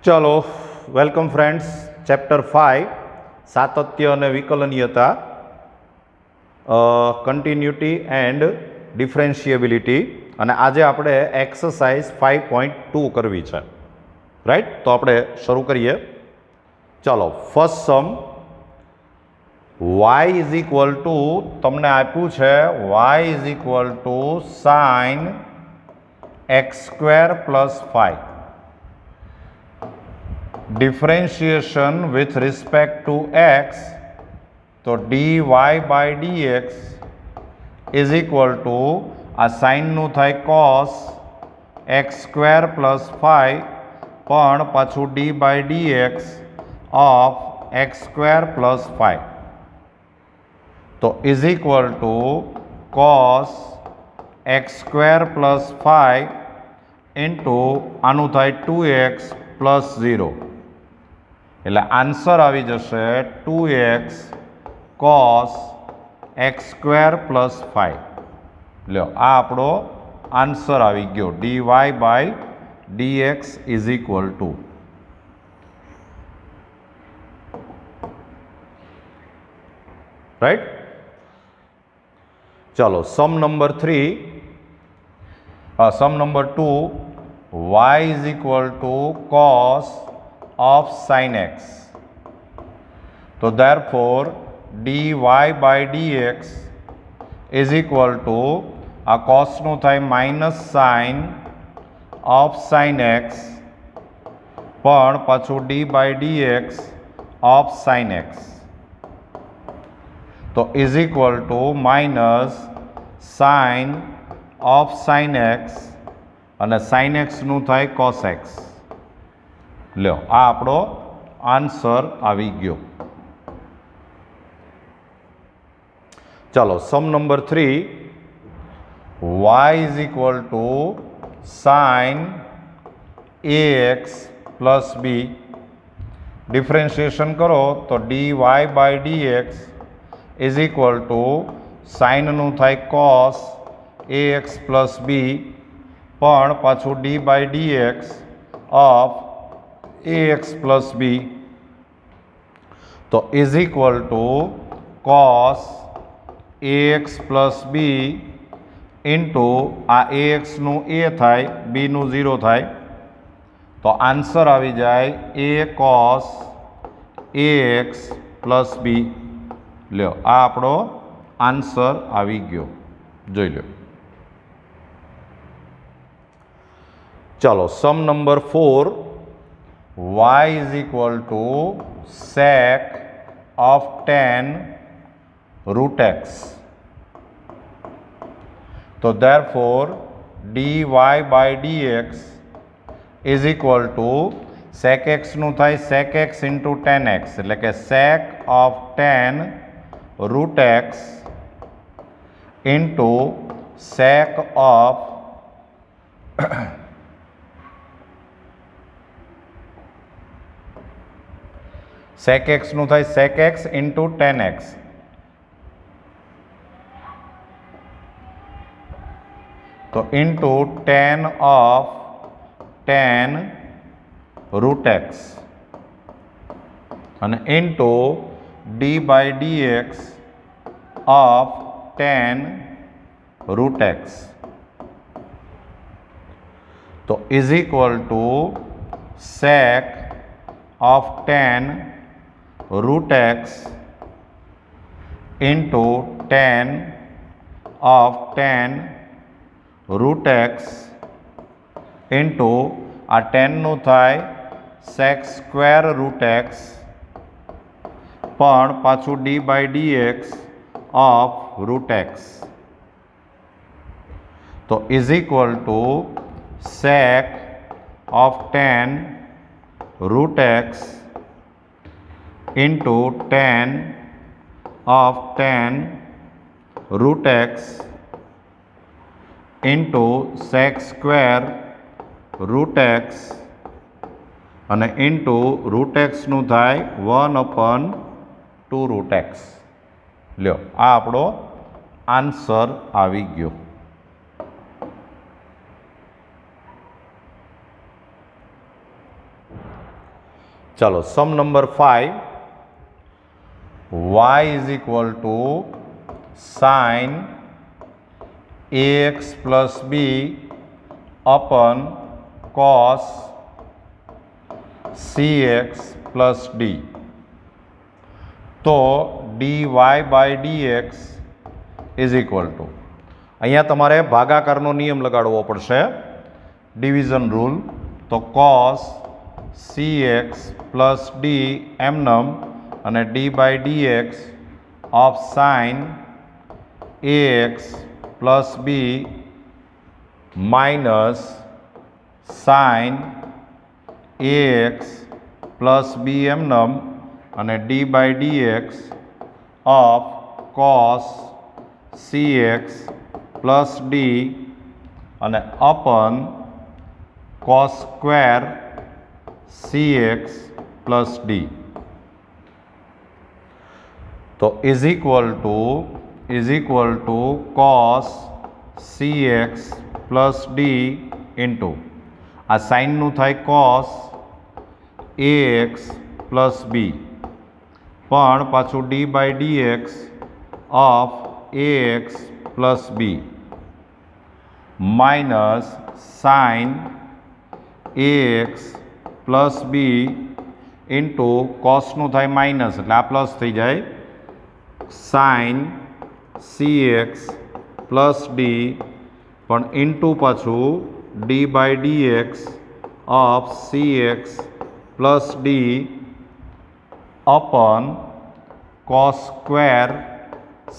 चलो welcome friends chapter 5 सातत्य અને વિકલનીયતા કન્ટિન્યુટી એન્ડ ડિફરન્શિએબિલિટી અને આજે આપણે એક્સરસાઇઝ 5.2 કરવી છે રાઈટ તો આપણે શરૂ કરીએ ચાલો first sum y is equal to તમને આપ્યું છે y is equal to sine x square plus 5 differentiation with respect to x तो dy by dx is equal to आ sin नु थाय cos x square plus 5 पण पाछू d by dx of x square plus 5 तो is equal to cos x square plus 5 into आनु थाय 2x plus 0 એટલે આન્સર આવી જશે 2x cos x square plus 5 લ્યો આ આપણો આન્સર આવી ગયો dy by dx is equal to right ચાલો sum number 2 y is equal to cos of sin x. So therefore dy by dx is equal to a cos નું થાય minus sin of sin x પણ પાછું d by dx of sin x તો is equal to minus sin of sin x અને sin x નું થાય cos x लो आ आपणो आंसर आवी गयो चलो sum number 3 y is equal to sine ax plus b differentiation करो तो dy by dx is equal to sine नु थाय cos ax प्लस b पण पाछू d by dx of ax plus b तो is equal to cos ax plus b into आ ax नु a थाय b नु 0 थाय तो आंसर आवी जाए a cos ax plus b लो आ आपणो आंसर आवी गयो जोई लो चलो sum number 4 y is equal to sec of tan root x. So therefore dy by dx is equal to sec x नु थाय sec x into tan x એટલે કે sec of tan root x into sec of sec x નું થાય sec x into tan x તો into tan of tan root x અને into d by dx of tan root x તો is equal to sec of tan root x into tan of tan root x into a tan નું થાય sec square root x પણ પાછું d by dx of root x તો is equal to sec of tan root x into tan of tan root x into sec square root x અને into root x નું થાય 1/2 root x લ્યો આ આપણો answer આવી ગયો चलो sum number 5, y is equal to sine ax plus B upon cos cx plus D. तो dy by dx is equal to, अहींया तमारे भागाकारनो नियम लगाड़वो पड़शे, डिविजन रूल। तो cos cx प्लस डी एमनम અને D by dx of sine ax plus B minus sine ax plus B एमनम અને D by dx of cos cx plus D અને upon cos square cx plus D. तो is equal to cos cx plus D into आ sine नु थाय cos ax plus B पण पाछू D by dx of ax plus B minus sine ax plus B into cos नु थाय minus એટલે आ प्लस थी जाए साइन cx प्लस डी पण इंटू पाछू D by dx of cx plus D upon cos square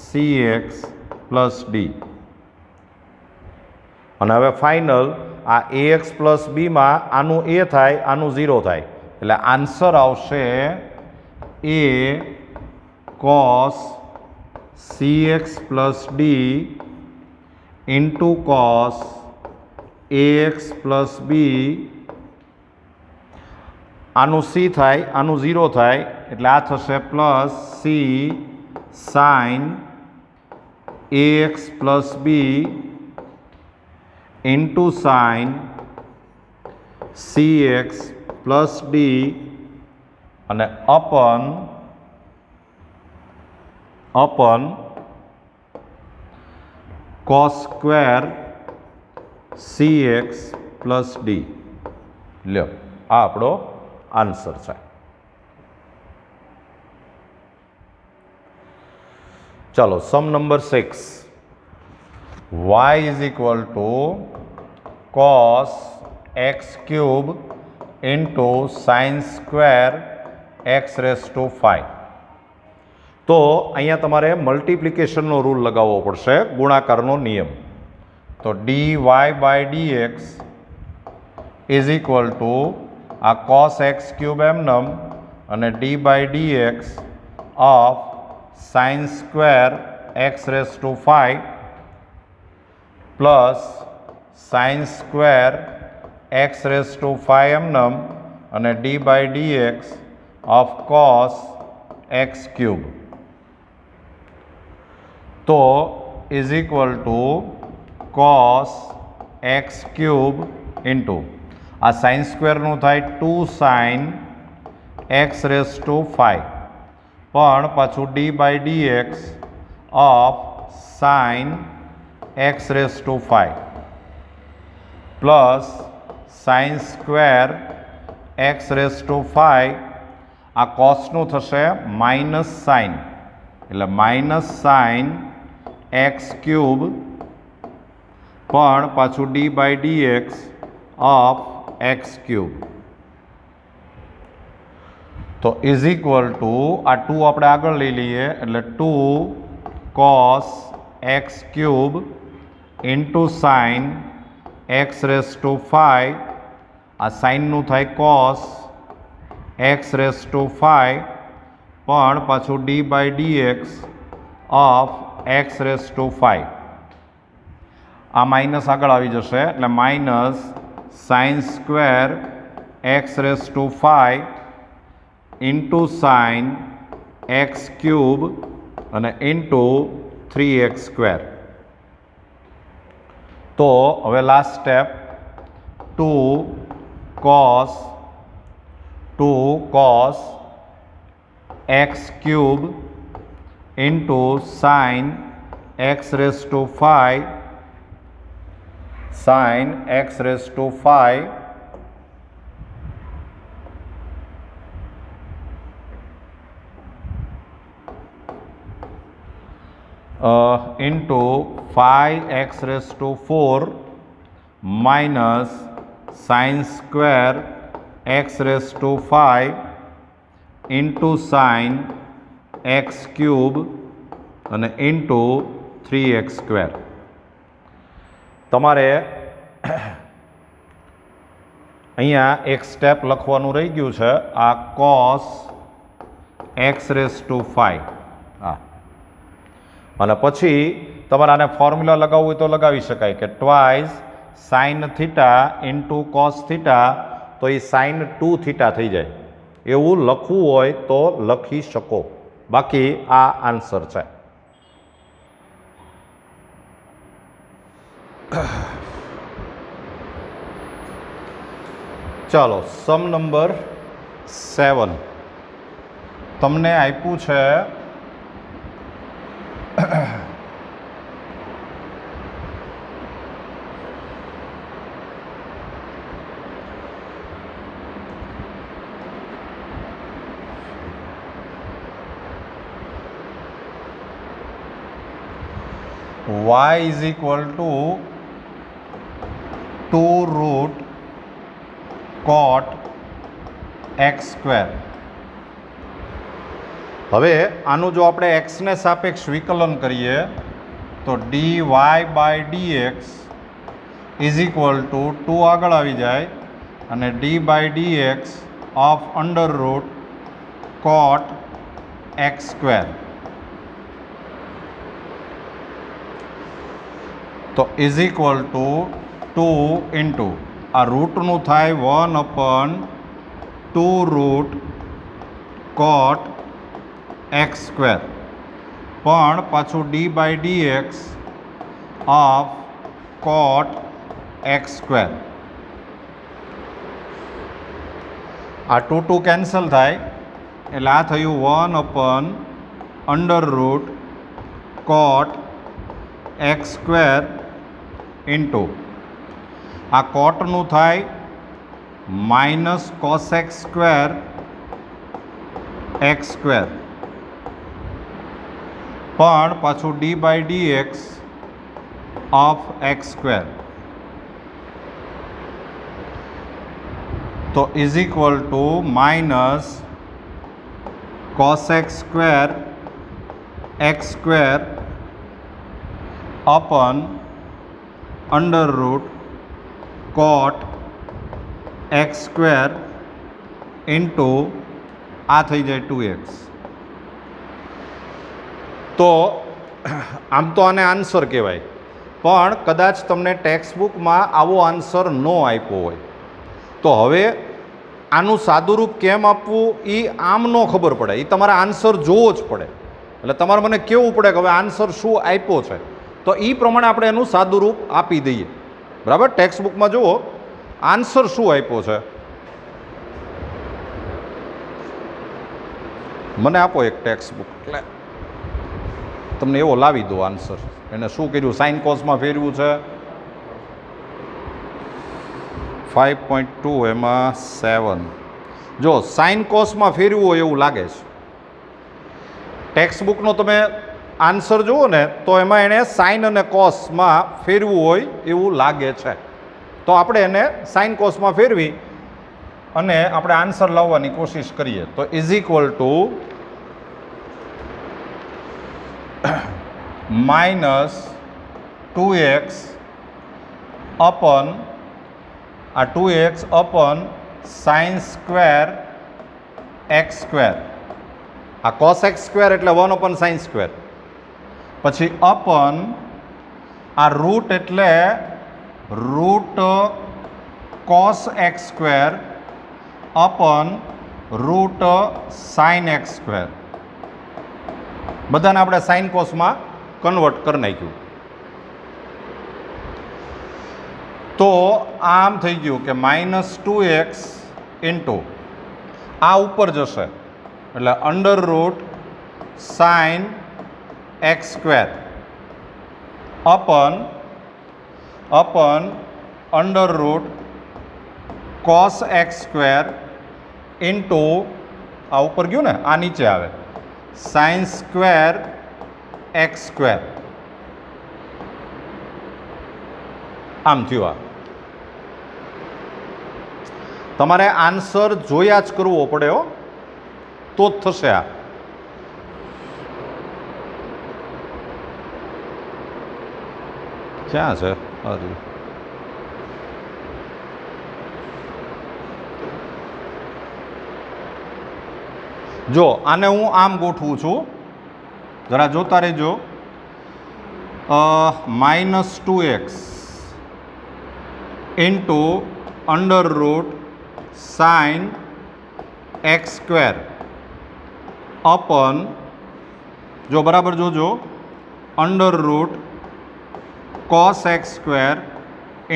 cx plus D. અને હવે ફાઇનલ આ ax પ્લસ બીમાં આનું a થાય, આનું 0 થાય, એટલે આન્સર આવશે a cos cx plus d into cos ax plus b, આનું c થાય, આનું 0 થાય, એટલે આ થશે plus c sine ax plus b into sine cx plus D અને upon cos square cx plus D. लो आ आपणो आंसर है। चलो sum number 6, y is equal to cos x cube into sine square x raise to 5। तो अहींया तमारे मल्टीप्लिकेशननो rule लगावो पड़शे, गुणाकारनो नियम। तो dy by dx is equal to आ cos x क्यूब एमनम અને D by dx of sine square x raise to 5 plus sine square x raise to 5 एमनम અને D by dx of cos x cube. तो is equal to cos x cube into आ sine square नु थाय 2 sign X raise to 5 पण पाछू D by dx of sine X raise to 5 plus sine square x raise to 5 आ cos नु थशे minus sine એટલે माइनस साइन एक्स क्यूब पण पाछू D by dx of X cube. तो is equal to आ 2 આપણે આગળ લઈ લઈએ એટલે 2 cos x cube into sine X raise to 5 आ साइन नु थाय cos एक्स रेस टू 5 पण पाछू D by dx of X raise to 5 आ माइनस आगळ आवी जशे એટલે minus sine square x raise to 5 into sine X cube અને इंटू 3x स्क्वेर। तो हवे last step 2 cos 2 cos x cube into sin x raised to 5 sin x raised to 5 into 5x raised to 4 minus sin square x raised to 5 into sin x cube અને into 3x square. તમારે અહીંયા એક step લખવાનું રહી ગયું છે, આ cos x raised to 5. હા, અને પછી તમારે આને ફોર્મ્યુલા લગાવવું હોય તો લગાવી શકાય કે twice sine theta into cos theta, તો એ સાઇન 2 થીટા થઈ જાય. એવું લખવું હોય તો લખી શકો, બાકી આ આન્સર છે. ચાલો, સમ નંબર 7 તમને આપ્યું છે y is equal to 2 root cot x square. હવે આનું જો આપણે x ને સાપેક્ષ વિકલન કરીએ તો dy by dx is equal to 2 આગળ આવી જાય અને d by dx of under root cot x square. તો is equal to 2 into આ રૂટનું થાય 1/2 root cot x square, પણ પાછું d by dx of cot x square. આ 2 કેન્સલ થાય એટલે આ થયું 1/√ cot x square ઇન્ટુ આ કોટનું થાય minus cos x square x square, પણ પાછું d by dx of x square. તો is equal to minus cos x square x square upon under root cot x square into આ થઈ જાય 2x. તો આમ તો આને આન્સર કહેવાય, પણ કદાચ તમને ટેક્સ્ટ બુકમાં આવો આન્સર ન આપ્યો હોય તો હવે આનું સાદુરૂપ કેમ આપવું એ આમ ન ખબર પડે, એ તમારે આન્સર જોવો જ પડે. એટલે તમારે મને કહેવું પડે કે હવે આન્સર શું આપ્યો છે, તો એ પ્રમાણે આપણે એનું સાદુરૂપ આપી દઈએ. બરાબર, ટેક્સ્ટ બુકમાં જુઓ આન્સર શું આપ્યો છે. મને આપો એક ટેક્સ્ટ બુક, એટલે તમને એવો લાવી દો આન્સર. એને શું કર્યું, સાઇન કોસમાં ફેરવ્યું છે 5.2 એમાં 7. જો સાઇન કોસમાં ફેરવ્યું હોય એવું લાગે છે. ટેક્સ્ટ બુકનો તમે આન્સર જુઓ ને તો એમાં એણે સાઇન અને કોસમાં ફેરવું હોય એવું લાગે છે. તો આપણે એને સાઇન કોસમાં ફેરવી અને આપણે આન્સર લાવવાની કોશિશ કરીએ. તો is equal to minus 2x upon આ 2x upon sine square x square. આ કોસ એક્સ સ્ક્વેર એટલે 1/sin સ્ક્વેર, પછી અપન આ રૂટ એટલે root cos x square upon root sine x square. બધાને આપણે સાઇન કોસમાં કન્વર્ટ કરી નાખ્યું. તો આમ થઈ ગયું કે -2x ઇન્ટુ આ ઉપર જશે એટલે under route sine x square અપન under route cos x square into આ ઉપર ગયું ને આ નીચે આવે સાઇન સ્ક્વેર એક્સ સ્ક્વેર. આમ થયું. આ તમારે આન્સર જોયા જ કરવો પડે હો, તો જ થશે. આ ક્યાં છે? જો આને હું આમ ગોઠવું છું, જરા જોતા રહેજો. -2x into under route sine x square અપન, જો બરાબર જોજો, under route cos x square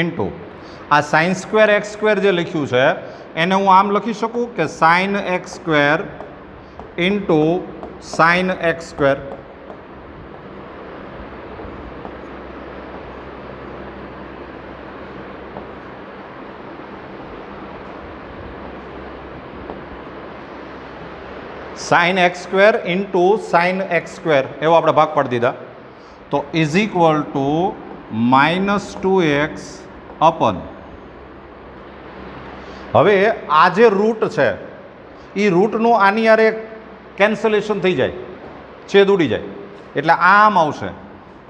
into આ સાઇન સ્ક્વેર એક્સ સ્ક્વેર જે લખ્યું છે એને હું આમ લખી શકું કે sign x square into sine x square. Sign x square into sine x square એવો આપણે ભાગ પાડી દીધા. તો ઇઝ ઇક્વલ ટુ -2x અપન, હવે આ જે રૂટ છે એ રૂટનું આની યારે કેન્સલેશન થઈ જાય, છેદ ઉડી જાય, એટલે આમ આવશે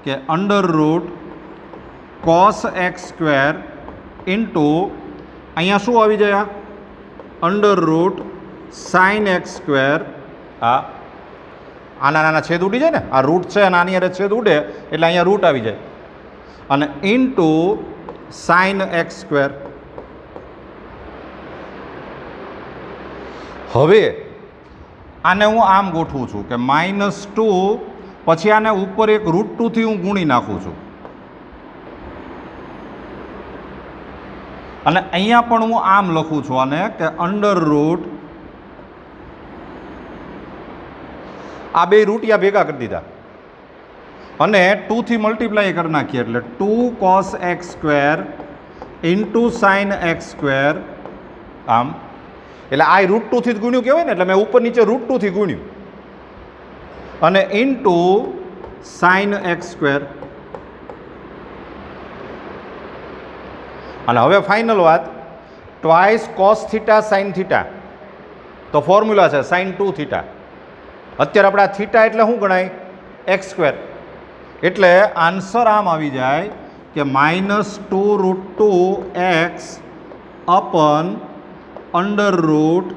કે under route cos x square into અહીંયા શું આવી જાય? Under route sine x square. આના નાના છેદ ઉડી જાય ને, આ રૂટ છે અને આની યારે છેદ ઉડે એટલે અહીંયા રૂટ આવી જાય, અને ઇન્ટુ સાઇન એક્સ સ્ક્વેર. હવે આને હું આમ ગોઠવું છું કે -2 પછી આને ઉપર એક √2 થી હું ગુણી નાખું છું, અને અહીંયા પણ હું આમ લખું છું આને કે અંડર રૂટ, આ બે રૂટિયા ભેગા કરી દીધા અને 2 થી મલ્ટીપ્લાય કરી નાખીએ એટલે 2 cos x square into sine x square. આમ એટલે આ √2 થી જ ગુણ્યું કહેવાય ને, એટલે મેં ઉપર નીચે √2 થી ગુણ્યું અને ઇન્ટુ સાઇન એક્સ સ્ક્વેર. અને હવે ફાઇનલ વાત, twice cos theta sine theta, તો ફોર્મ્યુલા છે સાઇન 2 થીટા. અત્યારે આપણે આ થીટા એટલે શું ગણાય? X square. એટલે આન્સર આમ આવી જાય કે -2√2x અપન અંડર રૂટ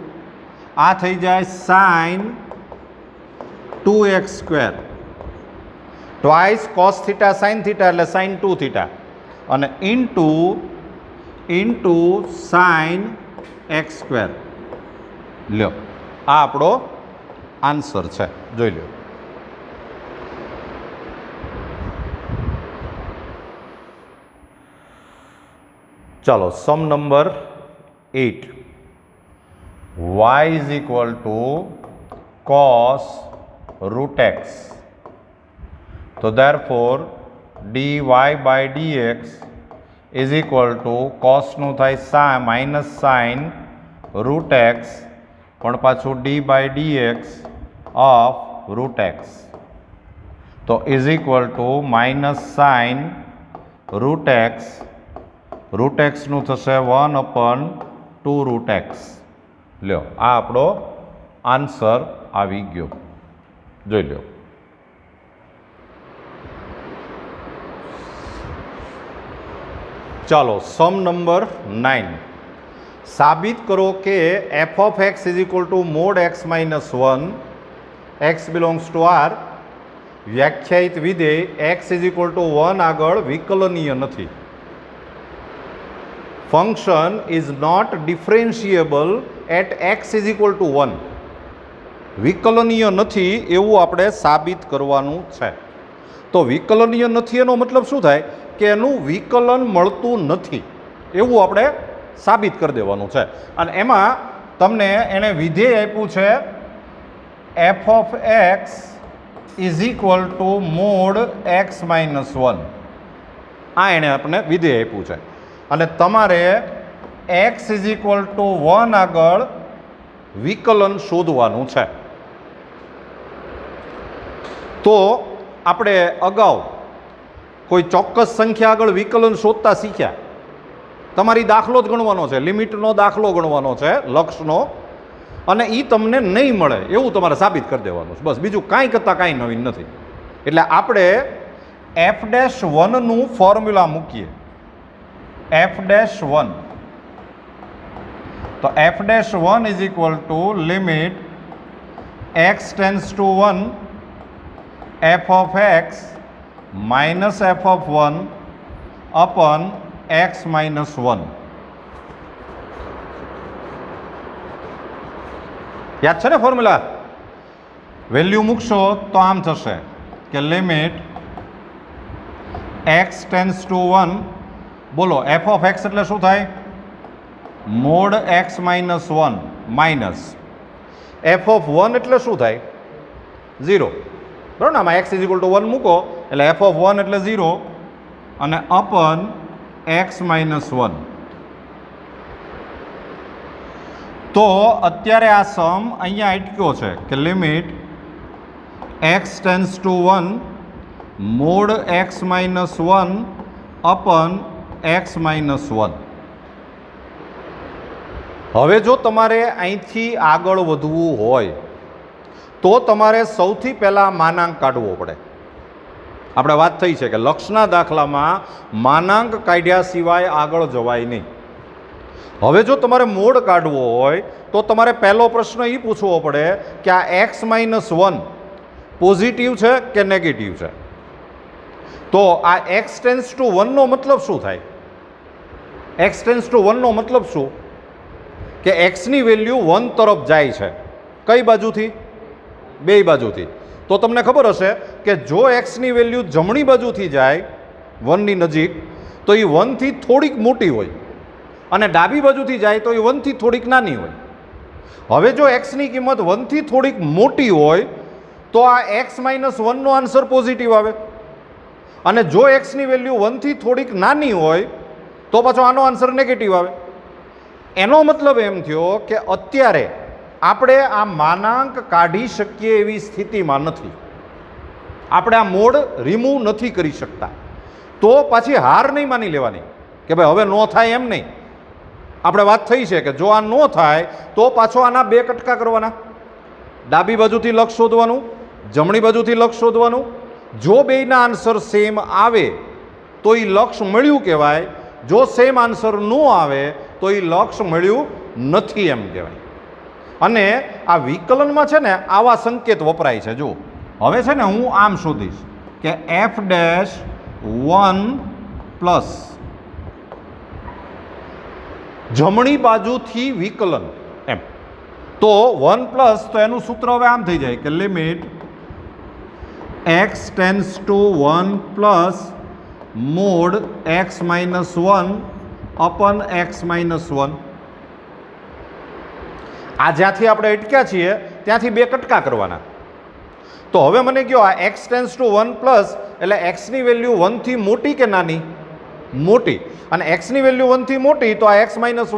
આ થઈ જાય sine 2x square. Twice cos theta sine theta એટલે સાઇન 2 થીટા અને ઇન્ટુ સાઇન એક્સ સ્ક્વેર. લ્યો, આ આપણો આન્સર છે, જોઈ લો. ચાલો, sum number 8. y is equal to cos √x. તો therefore dy by dx is equal to કોસનું થાય માઇનસ સાઇન √x પણ પાછું d by dx of √x. તો is equal to minus sine √x, √xનું થશે 1/2√x. લ્યો, આ આપણો આન્સર આવી ગયો, જોઈ લો. ચાલો, સમ નંબર 9. સાબિત કરો કે f of x is equal two mode x minus 1 x belongs to r વ્યાખ્યાયિત વિધેય x ઇઝ ઇક્વલ ટુ 1 આગળ વિકલનીય નથી. Function is not differentiable at x is equal to 1. વિકલનીય નથી એવું આપણે સાબિત કરવાનું છે. તો વિકલનીય નથી એનો મતલબ શું થાય કે એનું વિકલન મળતું નથી એવું આપણે સાબિત કરી દેવાનું છે. અને એમાં તમને એને વિધેય આપ્યું છે F of x is equal two mode x minus one. આ એણે આપણને વિધેય આપ્યું છે અને તમારે એક્સ ઇઝ ઇક્વલ ટુ 1 આગળ વિકલન શોધવાનું છે. તો આપણે અગાઉ કોઈ ચોક્કસ સંખ્યા આગળ વિકલન શોધતા શીખ્યા. તમારી દાખલો જ ગણવાનો છે, લિમિટનો દાખલો ગણવાનો છે, લક્ષનો, અને એ તમને નહીં મળે એવું તમારે સાબિત કરી દેવાનું છે. બસ બીજું કાંઈ કરતાં કાંઈ નવીન નથી. એટલે આપણે f'1નું ફોર્મ્યુલા મૂકીએ. f'1 તો f'1 is equal two limit x tense two 1 f of x minus f of 1 upon x minus 1. યાદ છે ને ફોર્મ્યુલા? વેલ્યુ મૂકશો તો આમ થશે કે લિમિટ x ટેન્સ ટુ 1, બોલો f of x એટલે શું થાય? Mode x minus 1 minus f of 1 એટલે શું થાય? 0. બરાબર ને? આમાં x ઇઝ ઇક્વલ ટુ 1 મૂકો એટલે f of 1 એટલે 0 અને અપન x માઇનસ 1. તો અત્યારે આ સમ અહીંયા અટક્યો છે કે limit x tense two 1 mode x minus 1 અપન x minus 1. હવે જો તમારે અહીંથી આગળ વધવું હોય તો તમારે સૌથી પહેલાં માનાંક કાઢવો પડે. આપણે વાત થઈ છે કે લક્ષના દાખલામાં માનાંક કાઢ્યા સિવાય આગળ જવાય નહીં. હવે જો તમારે મોડ કાઢવો હોય તો તમારે પહેલો પ્રશ્ન એ પૂછવો પડે કે આ એક્સ માઇનસ 1 પોઝિટિવ છે કે નેગેટિવ છે. તો આ એક્સ ટેન્સ ટુ 1નો મતલબ શું થાય? એક્સ ટેન્સ ટુ 1નો મતલબ શું? કે એક્સની વેલ્યુ 1 તરફ જાય છે. કઈ બાજુથી? બે બાજુથી. તો તમને ખબર હશે કે જો એક્સની વેલ્યુ જમણી બાજુથી જાય 1ની નજીક તો એ 1થી થોડીક મોટી હોય અને ડાબી બાજુથી જાય તો એ 1થી થોડીક નાની હોય. હવે જો એક્સની કિંમત 1થી થોડીક મોટી હોય તો આ એક્સ માઇનસ 1નો આન્સર પોઝિટિવ આવે, અને જો એક્સની વેલ્યુ 1થી થોડીક નાની હોય તો પાછો આનો આન્સર નેગેટિવ આવે. એનો મતલબ એમ થયો કે અત્યારે આપણે આ માનાંક કાઢી શકીએ એવી સ્થિતિમાં નથી. આપણે આ મોડ રિમૂવ નથી કરી શકતા. તો પાછી હાર નહીં માની લેવાની કે ભાઈ હવે નો થાય એમ નહીં. આપણે વાત થઈ છે કે જો આ નો થાય તો પાછો આના બે કટકા કરવાના. ડાબી બાજુથી લક્ષ શોધવાનું, જમણી બાજુથી લક્ષ શોધવાનું. જો બેયના આન્સર સેમ આવે તો એ લક્ષ મળ્યું કહેવાય. જો સેમ આન્સર ન આવે તો એ લક્ષ મળ્યું નથી એમ કહેવાય. અને આ વિકલનમાં છે ને આવા સંકેત વપરાય છે. જો હવે છે ને હું આમ શોધીશ કે f'1 પ્લસ જમણી બાજુથી વિકલન એમ, તો 1 પ્લસ તો એનું સૂત્ર હવે આમ થઈ જાય કે limit x tense two 1 plus mode x minus 1 અપન x minus 1. આ જ્યાંથી આપણે અટક્યા છીએ ત્યાંથી બે કટકા કરવાના. તો હવે મને કહો આ x ટેન્સ ટુ 1 પ્લસ એટલે એક્સની વેલ્યુ 1થી મોટી કે નાની? મોટી. અને એક્સની વેલ્યુ 1થી મોટી તો આ x માઇનસ 1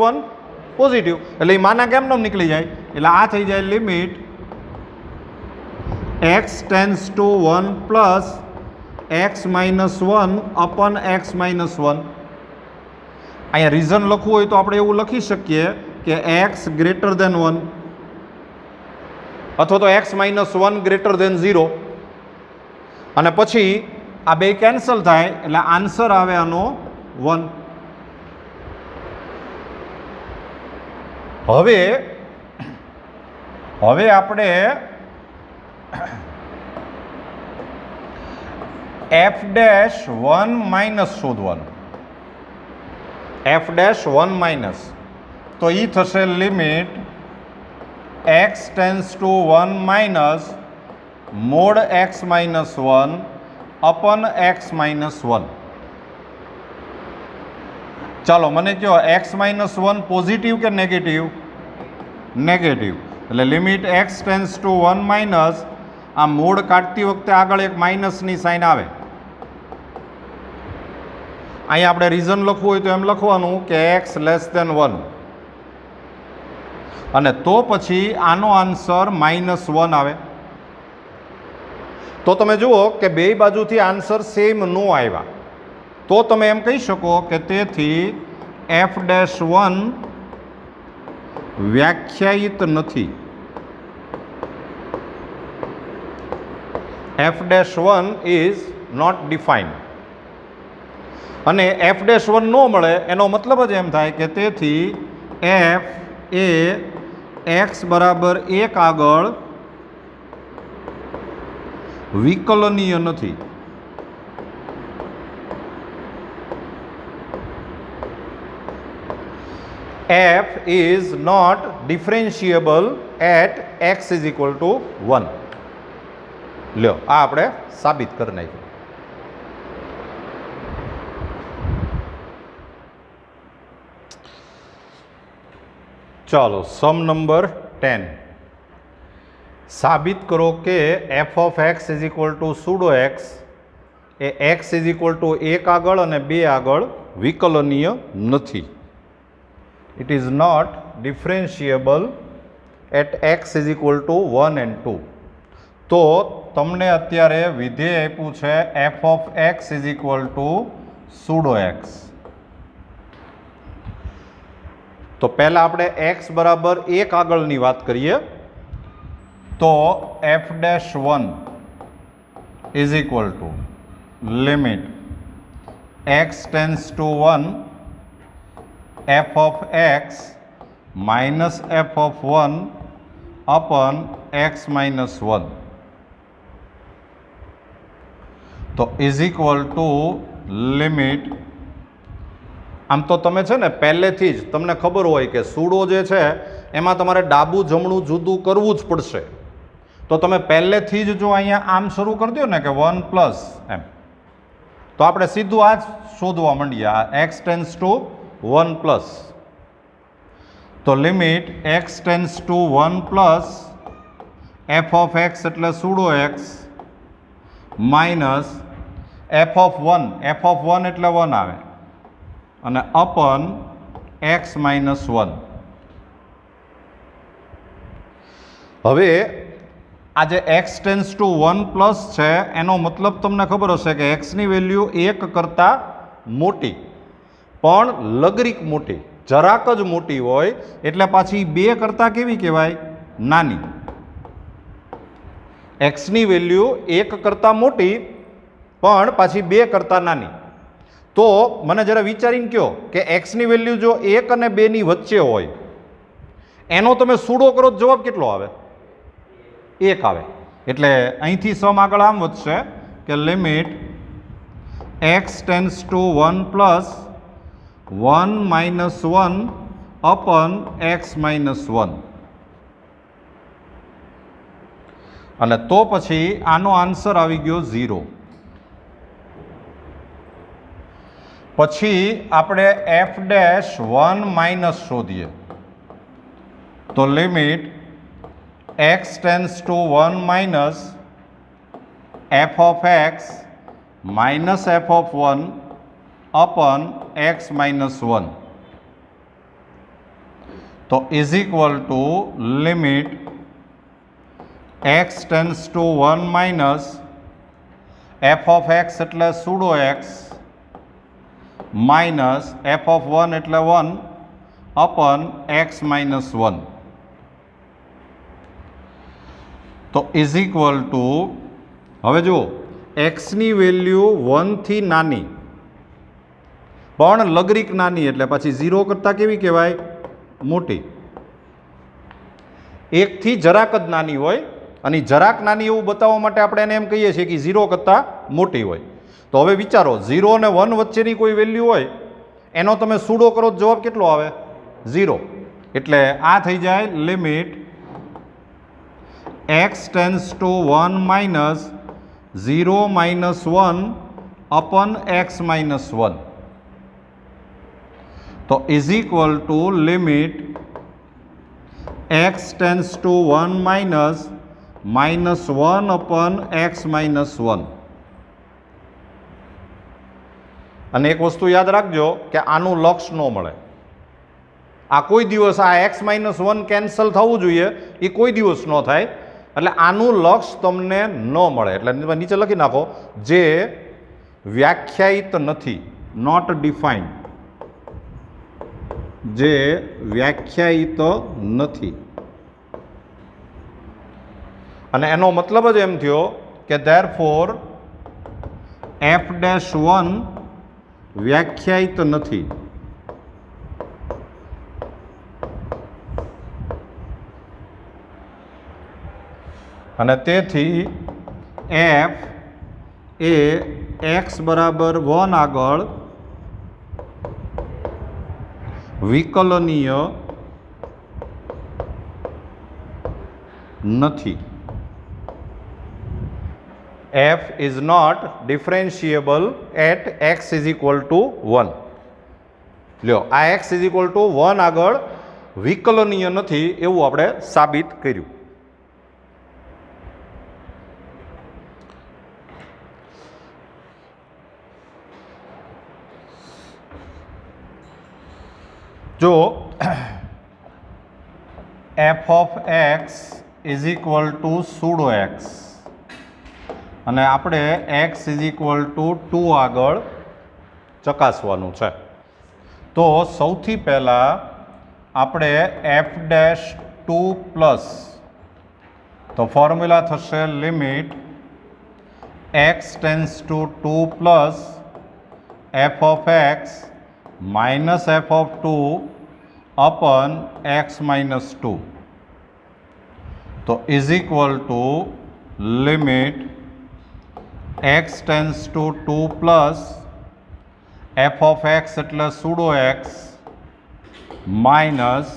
પોઝિટિવ, એટલે એ માના કેમ નામ નીકળી જાય. એટલે આ થઈ જાય limit x tense two 1 plus x minus 1 અપન x minus 1. અહીંયા રીઝન લખવું હોય તો આપણે એવું લખી શકીએ કે x ગ્રેટર દેન 1 અથવા તો x માઇનસ 1 ગ્રેટર દેન 0, અને પછી આ બે કેન્સલ થાય એટલે આન્સર આવે આનો 1. હવે આપણે f'1 માઇનસ શોધવાનું. f'1 માઇનસ તો એ થશે limit x tense two 1 minus mode x minus 1 અપન x minus 1. ચાલો મને કહો x માઇનસ 1 પોઝિટિવ કે નેગેટિવ? નેગેટિવ. એટલે limit x tense two 1 minus, આ મૂળ કાઢતી વખતે આગળ એક માઇનસની સાઇન આવે. અહીંયા આપણે રીઝન લખવું હોય તો એમ લખવાનું કે એક્સ લેસ દેન 1, અને તો પછી આનો આન્સર -1 આવે. તો તમે જુઓ કે બે બાજુથી આન્સર સેમ નો આવ્યા, તો તમે એમ કહી શકો કે તેથી f'1 વ્યાખ્યાયિત નથી. f'1 is not defined. અને f'1 ન મળે એનો મતલબ જ એમ થાય કે તેથી f એ x બરાબર 1 આગળ વિકલનીય નથી. f is not differentiable at x is equal to 1. લ્યો આ આપણે સાબિત કરી નાખ્યું. ચાલો સમ નંબર 10. સાબિત કરો કે f of x is equal to pseudo x A x is equal to 1 આગળ અને 2 આગળ વિકલનીય નથી. It is not differentiable at x is equal to 1 and 2. તો તમને અત્યારે વિધેય આપ્યું છે f of x is equal to pseudo x. તો પહેલા આપણે x બરાબર 1 આગળની વાત કરીએ. તો f'1 is equal to limit x tends to 1 f of x minus f of 1 upon x minus 1. તો is equal to limit. આમ તો તમે છે ને પહેલેથી જ તમને ખબર હોય કે સૂડો જે છે એમાં તમારે ડાબું જમણું જુદું કરવું જ પડશે. તો તમે પહેલેથી જ જો અહીંયા આમ શરૂ કરી દો ને કે 1 પ્લસ એમ, તો આપણે સીધું આ જ શોધવા માંડીએ. આ x ટેન્સ ટુ 1 પ્લસ. તો limit x tense two 1 plus f of x એટલે sudo x minus f of 1 એટલે 1 આવે અને અપન x માઇનસ 1. હવે આ જે x ટેન્સ ટુ 1 પ્લસ છે એનો મતલબ તમને ખબર હશે કે xની વેલ્યુ 1 કરતાં મોટી, પણ લગરીક મોટી, જરાક જ મોટી હોય એટલે પાછી 2 કરતાં કેવી કહેવાય? નાની. xની વેલ્યુ 1 કરતાં મોટી પણ પાછી 2 કરતાં નાની. તો મને જરા વિચારીને કહો કે xની વેલ્યુ જો 1 અને 2ની વચ્ચે હોય એનો તમે સૂડો કરો તો જવાબ કેટલો આવે? 1 આવે. એટલે અહીંથી સમ આગળ આમ વધશે કે limit x tense two 1 plus 1 minus 1 અપન x minus 1. અને તો પછી આનો આન્સર આવી ગયો 0. પછી આપણે f'1 માઇનસ શોધીએ. તો limit x tense two 1 minus f of x minus f of 1 અપન x minus 1. તો is equal two limit x tense two 1 minus f of x એટલે sudo x minus f of 1 એટલે 1 અપન x minus 1. તો is equal two, હવે જુઓ એક્સની value 1થી નાની પણ લગરીક નાની એટલે પછી 0 કરતાં કેવી કહેવાય? મોટી. 1થી જરાક જ નાની હોય અને જરાક નાની એવું બતાવવા માટે આપણે એને એમ કહીએ છીએ કે 0 કરતાં મોટી હોય. તો હવે વિચારો 0 અને 1 વચ્ચેની કોઈ વેલ્યુ હોય એનો તમે સૂડો કરો તો જવાબ કેટલો આવે? 0. એટલે આ થઈ જાય limit x tense two 1 minus 0 minus 1 અપન x minus 1. તો is equal two limit x tense two 1 minus -1/x - 1. અને એક વસ્તુ યાદ રાખજો કે આનું લક્ષ ન મળે. આ કોઈ દિવસ આ x - 1 કેન્સલ થવું જોઈએ, એ કોઈ દિવસ ન થાય. એટલે આનું લક્ષ તમને ન મળે. એટલે નીચે લખી નાખો, જે વ્યાખ્યાયિત નથી, નોટ ડિફાઇન્ડ, જે વ્યાખ્યાયિત નથી. અને એનો મતલબ જ એમ થયો કે ધેરફોર f'1 વ્યાખ્યાયિત નથી. અને તેથી f એ x બરાબર 1 આગળ વિકલનીય નથી. f is not differentiable at x is equal to 1. લ્યો, આ x is equal to 1 આગળ વિકલનીય નથી એવું આપણે સાબિત કર્યું. જો f of x is equal to pseudo x અને આપણે x is equal to 2 આગળ ચકાસવાનું છે, તો સૌથી પહેલાં આપણે f'2 પ્લસ, તો ફોર્મ્યુલા થશે limit x tense two 2 plus f of x minus f of 2 upon x minus 2, તો is equal to limit x tends to 2 plus f of x એટલે pseudo x minus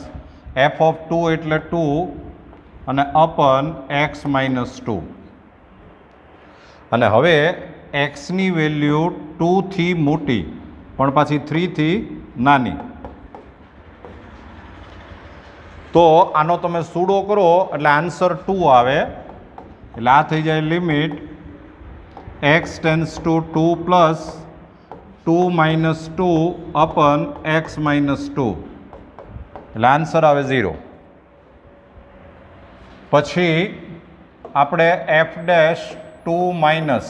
f of 2 એટલે 2 અને upon x minus 2. અને હવે x ની value 2 થી મોટી પણ પાછી 3 થી નાની, તો આનો તમે સૂડો કરો એટલે આન્સર 2 આવે. એટલે આ થઈ જાય limit x tense two 2 plus 2 minus 2 અપન x minus 2, એટલે આન્સર આવે 0. પછી આપણે f'2 માઇનસ,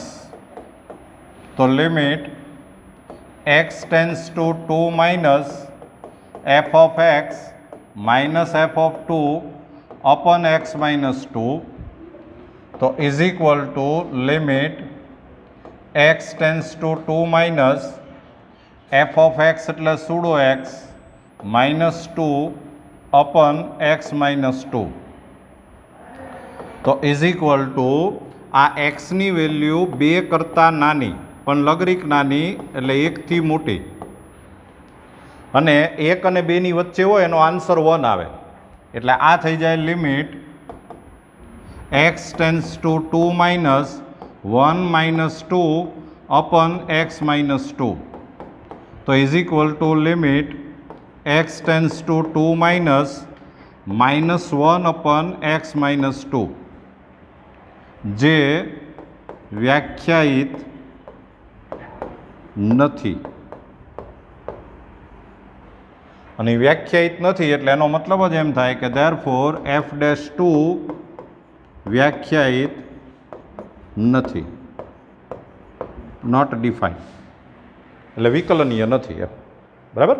તો limit x tense two 2 minus f of x minus f of 2 upon x minus 2, તો is equal to limit x tends to 2 minus f of x એટલે pseudo x minus 2 upon x minus 2, તો is equal to આ x ની value 2 કરતાં નાની પણ લગરીક નાની એટલે 1 થી મોટી, અને 1 અને 2 ની વચ્ચે હોય એનો આન્સર 1 આવે. એટલે આ થઈ જાય limit x tense two 2 minus 1 minus 2 અપન x minus 2, તો is equal two limit x tense two 2 minus -1 અપન x minus 2, જે વ્યાખ્યાયિત નથી. અને વ્યાખ્યાયિત નથી એટલે એનો મતલબ જ એમ થાય કે ધેરફોર f'2 વ્યાખ્યાયિત નથી, નોટ ડિફાઇન્ડ, એટલે વિકલનીય નથી એમ. બરાબર.